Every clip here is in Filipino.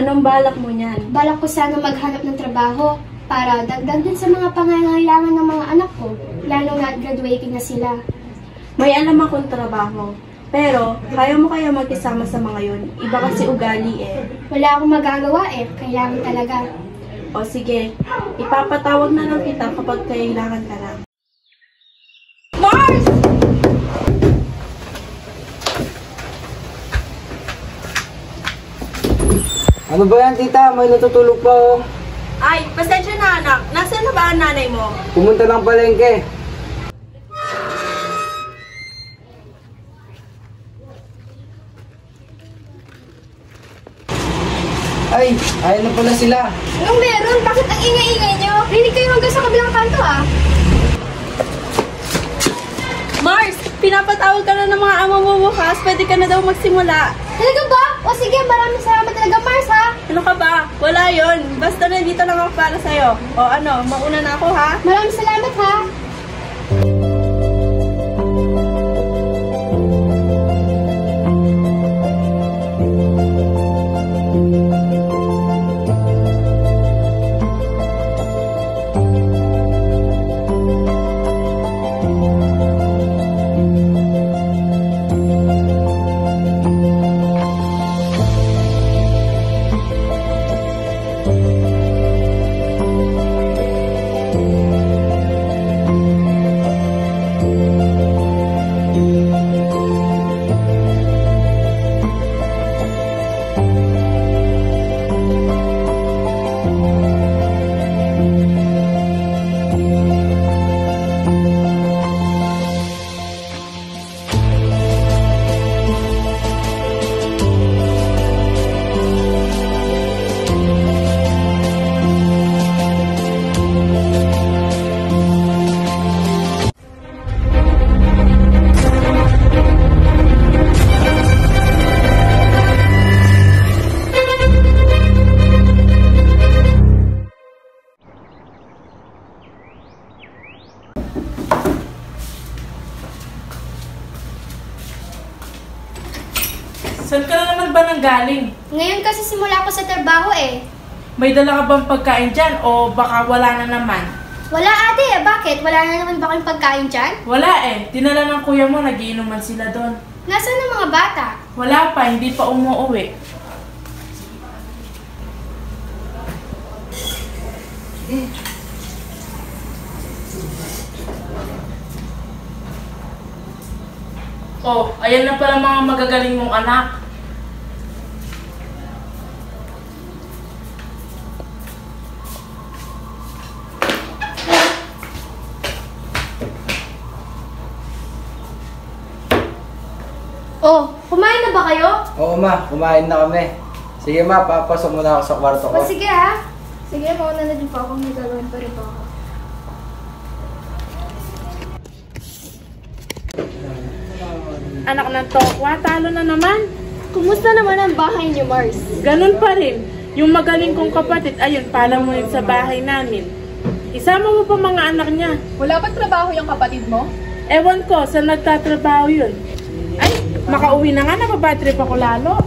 Anong balak mo niyan? Balak ko sana maghanap ng trabaho para dagdag din sa mga pangangailangan ng mga anak ko, lalo na graduating na sila. May alam akong trabaho. Pero, kaya mo kaya magkasama sa mga yun? Iba kasi ugali eh. Wala akong magagawa eh, kailangan talaga. O sige, ipapatawag na lang kita kapag kailangan ka na. Mars! Ano ba yan, tita? May natutulog pa oh. Ay, pasensya na anak. Nasaan na ba ang nanay mo? Pumunta ng palengke. Ay, ayan na pala sila. Anong meron? Bakit ang ingay-ingay nyo? Rinig kayo hanggang sa kabilang kanto ah. Mars! Pinapatawag ka na ng mga amo mo bukas. Pwede ka na daw magsimula. Talaga ba? O sige, maraming salamat talaga Mars ha. Ano ka ba? Wala yon. Basta nandito lang ako para sa'yo. O ano, mauna na ako ha? Maraming salamat ha. Saan ka na naman ba nanggaling? Ngayon kasi simula ko sa trabaho eh. May dala ka bang pagkain dyan o baka wala na naman? Wala ate, bakit? Wala na naman ba kayong pagkain dyan? Wala eh. Dinala ng kuya mo, nagiinuman sila doon. Nasaan ang mga bata? Wala pa, hindi pa umuwi. Oh, ayan na pala mga magagaling mong anak. Oh, kumain na ba kayo? Oo ma, kumain na kami. Sige ma, papasok muna ako sa kwarto ko. O sige ha. Sige, mauna na din po ako. May gagawin pa rin po ako. Anak ng tokwa, talo na naman. Kumusta naman ang bahay niyo, Mars? Ganun pa rin. Yung magaling kong kapatid, ayun, palamunin sa bahay namin. Isama mo pa mga anak niya. Wala ba trabaho yung kapatid mo? Ewan ko, saan nagtatrabaho yun? Ay, makauwi na nga, nababad trip ako lalo.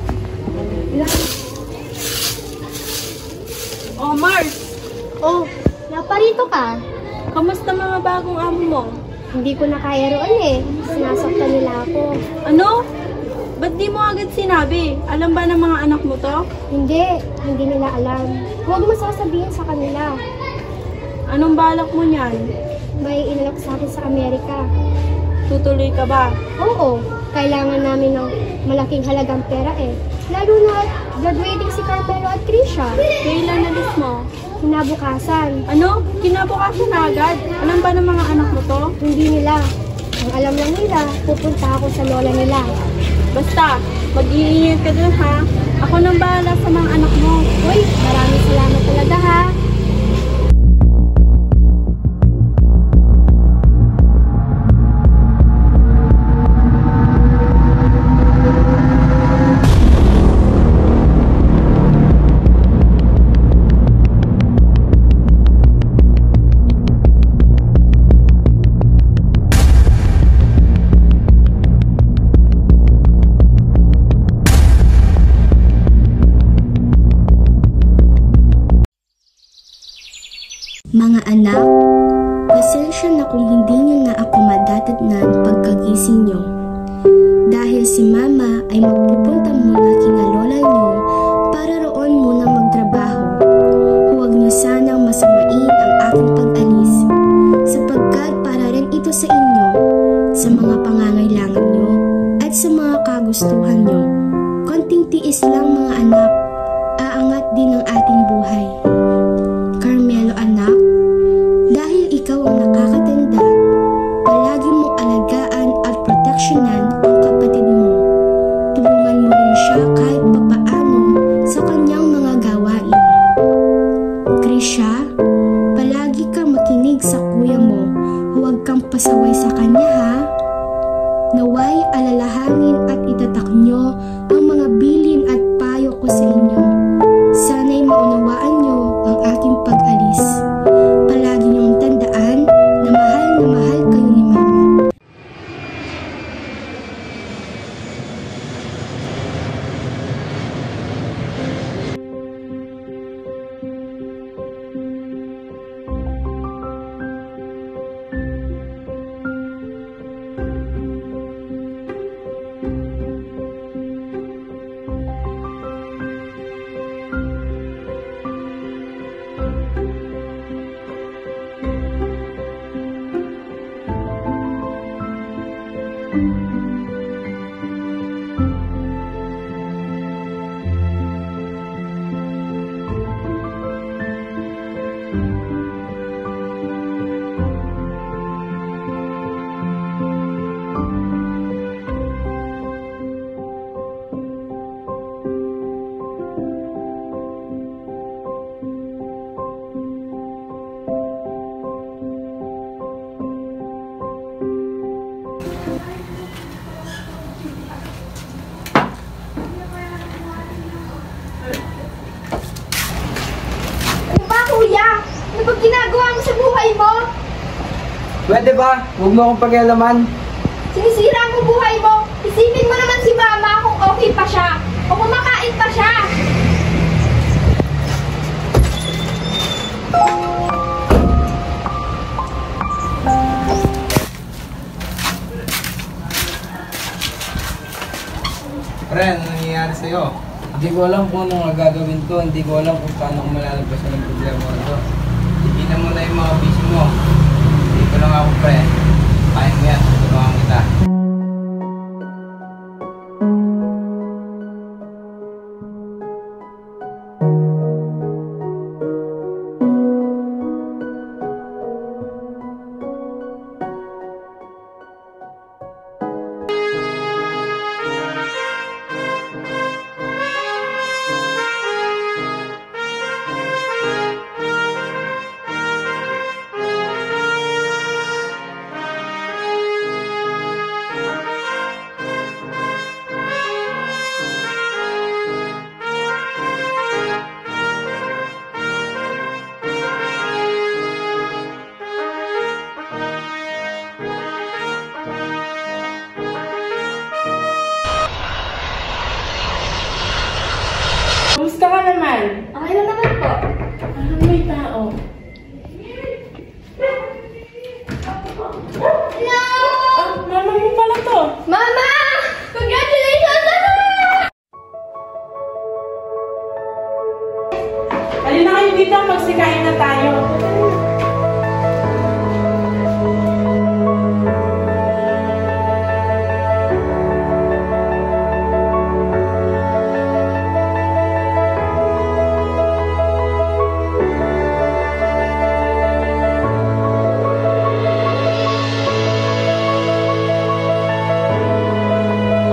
Oh, Mars! Oh, naparito ka. Kamusta mga bagong amo mo? Hindi ko na kaya roon eh. Sinasaktan nila ako. Ano? Ba't di mo agad sinabi? Alam ba ng mga anak mo to? Hindi nila alam. Huwag mo sasabihin sa kanila. Anong balak mo niyan? May inalok sa akin sa Amerika. Tutuloy ka ba? Oo, kailangan namin ng malaking halagang pera eh. Lalo na graduating si Carmelo at Krisha. Kailan nalis mo? Kinabukasan. Ano? Kinabukasan na agad? Alam ba ng mga anak mo to? Hindi nila. Ang alam lang nila, pupunta ako sa lola nila. Basta, mag-iingat ka dun ha. Ako nang bahala sa mga anak mo. Uy, maraming salamat talaga ha. Mga anak, pasensya na kung hindi niyo na ako madadatnan pagkagising niyo. Dahil si Mama ay magpupunta muna kina lola niyo para roon muna magtrabaho. Huwag niyo sanang masamain ang aking pag-alis, sapagkat para rin ito sa inyo, sa mga pangangailangan niyo at sa mga kagustuhan niyo. Konting tiis lang mga anak, aangat din ang ating buhay. Carmelo anak, dahil ikaw ang nakakatanda, palagi mong alagaan at proteksyonan ang kapatid mo. Tulungan mo rin siya kahit papaano sa kanyang mga gawain. Krisha, palagi kang makinig sa kuya mo. Huwag kang pasaway sa kanya ha. Naway alalahanin at itatak nyo ang mga bilin at payo ko sa inyo. Sana'y maunawaan nyo ang aking pag-alis. Palagi niyong tandaan na mahal kayo ni Mama. Ano ba ginagawa mo sa buhay mo? Pwede ba? Huwag mo akong pakialaman. Sinisira mo buhay mo. Isipin mo naman si Mama kung okay pa siya. O kumakain pa siya. Pre, ano nangyayari sa'yo? Hindi ko alam kung anong gagawin ko. Hindi ko alam kung paano ko malalagpasan ng problema ko. Tigilan mo na yung mga busy mo. Hindi ko lang ako, pre. Kaya mo yan. Tulungan kita. Kumusta ka naman? Okay lang naman po. Parang may tao. Hello! Ah, mama mo pala to. Mama! Congratulations! Halina kayo dito, magsikain na tayo.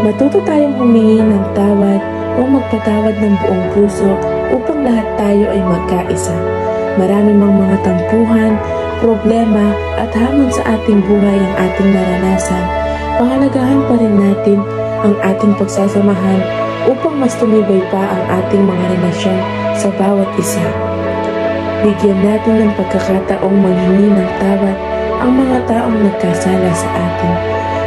Matuto tayong humingi ng tawad o magpatawad ng buong puso upang lahat tayo ay magkaisa. Marami mang mga tampuhan, problema at hamon sa ating buhay ang ating naranasan. Pahalagahan pa rin natin ang ating pagsasamahan upang mas tumibay pa ang ating mga relasyon sa bawat isa. Bigyan natin ng pagkakataong manghingi ng tawad ang mga taong nagkasala sa atin.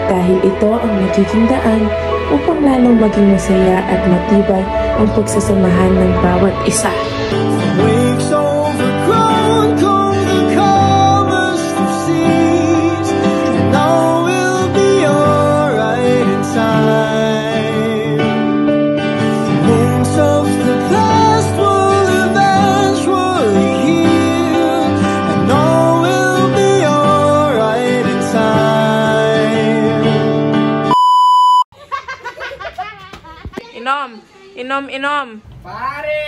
Dahil ito ang magiging daan upang lalong maging masaya at matibay ang pagsasamahan ng bawat isa. Wakes overgrown, cold Inom. Pare!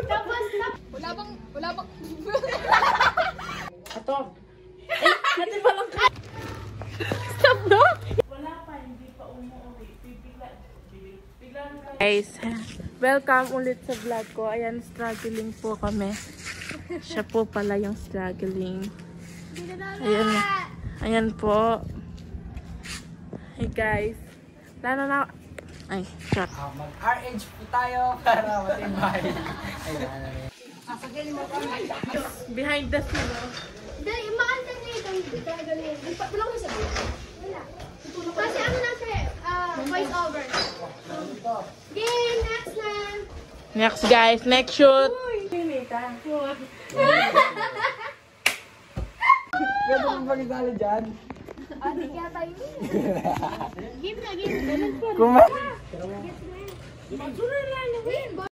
Tapos, wala bang... Ato. Hati pa lang ka. Stop, no? Wala pa, hindi pa umuwi. Bigla guys, welcome ulit sa vlog ko. Ayan, struggling po kami. Siya po pala yung struggling. Ayan po. Hey guys. Lalo na... Ay, shot. Mag-RH po tayo para matibay. Behind the scene. Dahil, maantay na ito. Wala ko sabihin. Wala. Kasi ano na siya, voice over. Game, next na. Next guys, next shoot. Pwede mong pagkisali dyan? Hindi kaya tayo. Game na. Kung